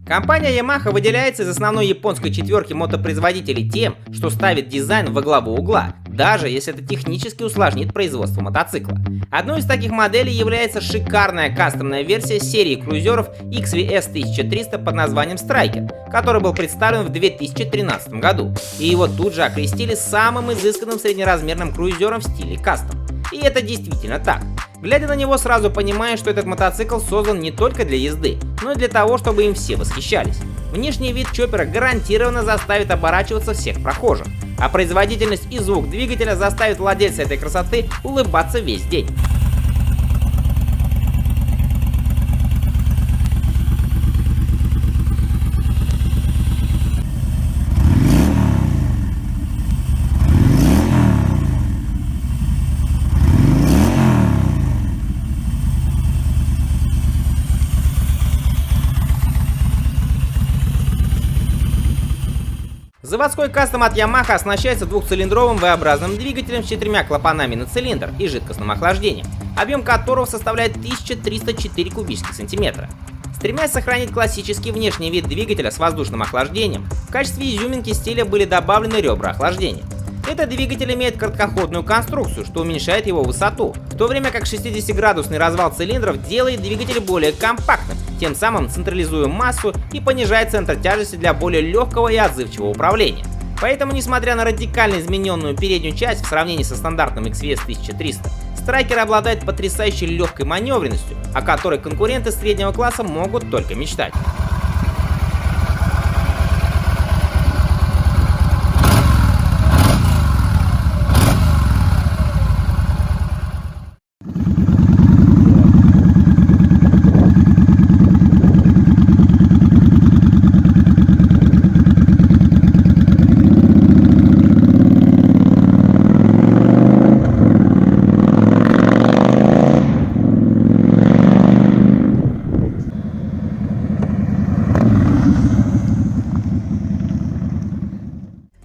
Компания Yamaha выделяется из основной японской четверки мотопроизводителей тем, что ставит дизайн во главу угла, даже если это технически усложнит производство мотоцикла. Одной из таких моделей является шикарная кастомная версия серии крузеров XVS 1300 под названием Striker, который был представлен в 2013 году, и его тут же окрестили самым изысканным среднеразмерным крузером в стиле кастом. И это действительно так. Глядя на него, сразу понимаешь, что этот мотоцикл создан не только для езды, но и для того, чтобы им все восхищались. Внешний вид чоппера гарантированно заставит оборачиваться всех прохожих, а производительность и звук двигателя заставит владельца этой красоты улыбаться весь день. Заводской кастом от Yamaha оснащается двухцилиндровым V-образным двигателем с 4 клапанами на цилиндр и жидкостным охлаждением, объем которого составляет 1304 кубических сантиметра. Стремясь сохранить классический внешний вид двигателя с воздушным охлаждением, в качестве изюминки стиля были добавлены ребра охлаждения. Этот двигатель имеет короткоходную конструкцию, что уменьшает его высоту, в то время как 60-градусный развал цилиндров делает двигатель более компактным, тем самым централизуя массу и понижает центр тяжести для более легкого и отзывчивого управления. Поэтому, несмотря на радикально измененную переднюю часть в сравнении со стандартным XVS 1300, Striker обладает потрясающей легкой маневренностью, о которой конкуренты среднего класса могут только мечтать.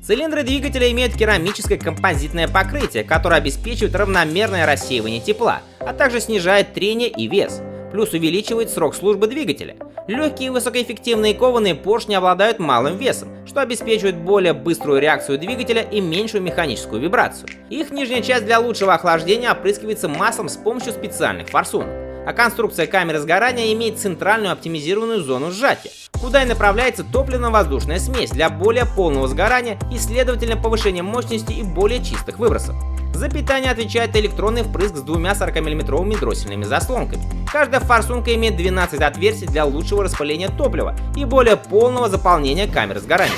Цилиндры двигателя имеют керамическое композитное покрытие, которое обеспечивает равномерное рассеивание тепла, а также снижает трение и вес, плюс увеличивает срок службы двигателя. Легкие и высокоэффективные кованые поршни обладают малым весом, что обеспечивает более быструю реакцию двигателя и меньшую механическую вибрацию. Их нижняя часть для лучшего охлаждения опрыскивается маслом с помощью специальных форсунок. А конструкция камеры сгорания имеет центральную оптимизированную зону сжатия, куда и направляется топливно-воздушная смесь для более полного сгорания и, следовательно, повышения мощности и более чистых выбросов. За питание отвечает электронный впрыск с двумя 40-мм дроссельными заслонками. Каждая форсунка имеет 12 отверстий для лучшего распыления топлива и более полного заполнения камеры сгорания.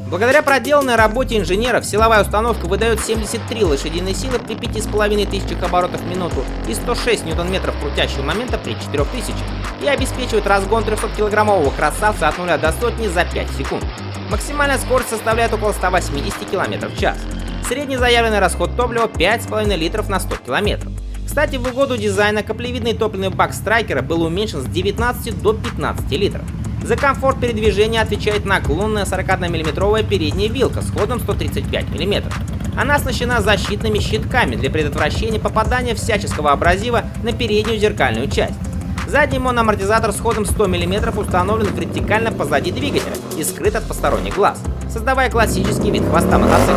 Благодаря проделанной работе инженеров, силовая установка выдает 73 лошадиные силы при 5500 оборотов в минуту и 106 ньютон-метров крутящего момента при 4000 и обеспечивает разгон 300-килограммового красавца от 0 до сотни за 5 секунд. Максимальная скорость составляет около 180 км в час. Средний заявленный расход топлива 5,5 литров на 100 км. Кстати, в угоду дизайна каплевидный топливный бак Striker был уменьшен с 19 до 15 литров. За комфорт передвижения отвечает наклонная 41-мм передняя вилка с ходом 135 мм. Она оснащена защитными щитками для предотвращения попадания всяческого абразива на переднюю зеркальную часть. Задний моноамортизатор с ходом 100 мм установлен вертикально позади двигателя и скрыт от посторонних глаз, создавая классический вид хвоста мотоцикла.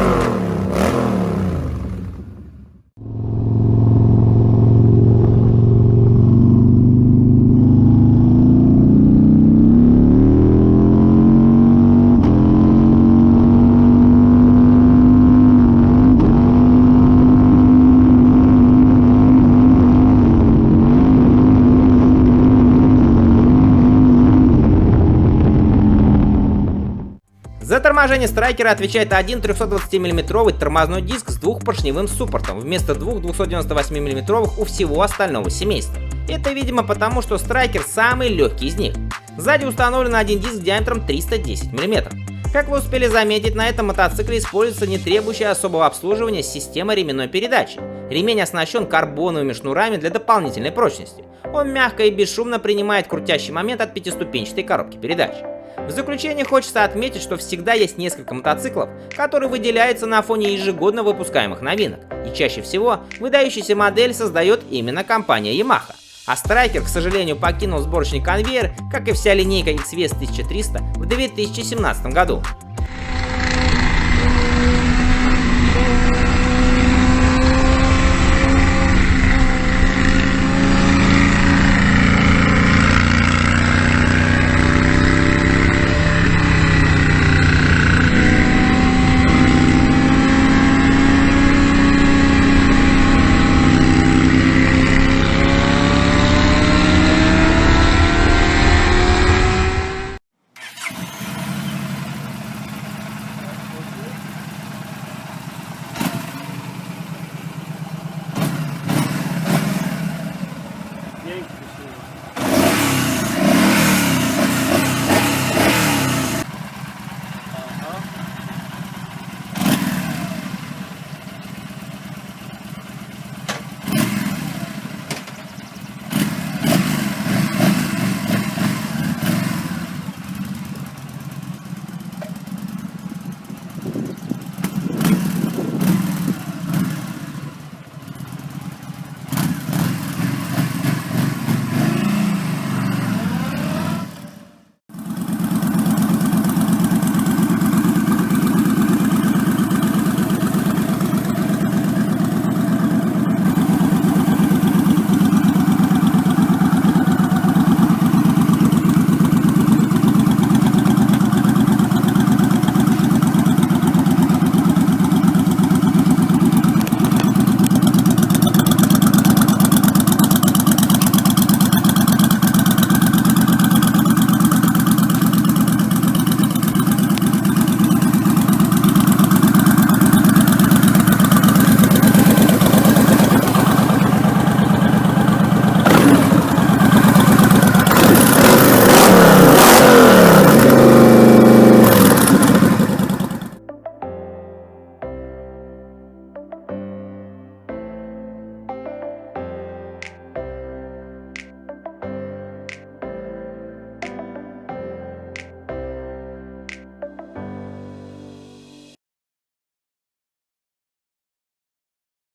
За торможение Страйкера отвечает один 320-мм тормозной диск с двухпоршневым суппортом вместо двух 298-мм у всего остального семейства. Это, видимо, потому, что Страйкер самый легкий из них. Сзади установлен один диск диаметром 310 мм. Как вы успели заметить, на этом мотоцикле используется не требующая особого обслуживания система ременной передачи. Ремень оснащен карбоновыми шнурами для дополнительной прочности. Он мягко и бесшумно принимает крутящий момент от пятиступенчатой коробки передач. В заключение хочется отметить, что всегда есть несколько мотоциклов, которые выделяются на фоне ежегодно выпускаемых новинок, и чаще всего выдающаяся модель создает именно компания Yamaha. А Striker, к сожалению, покинул сборочный конвейер, как и вся линейка XVS 1300 в 2017 году.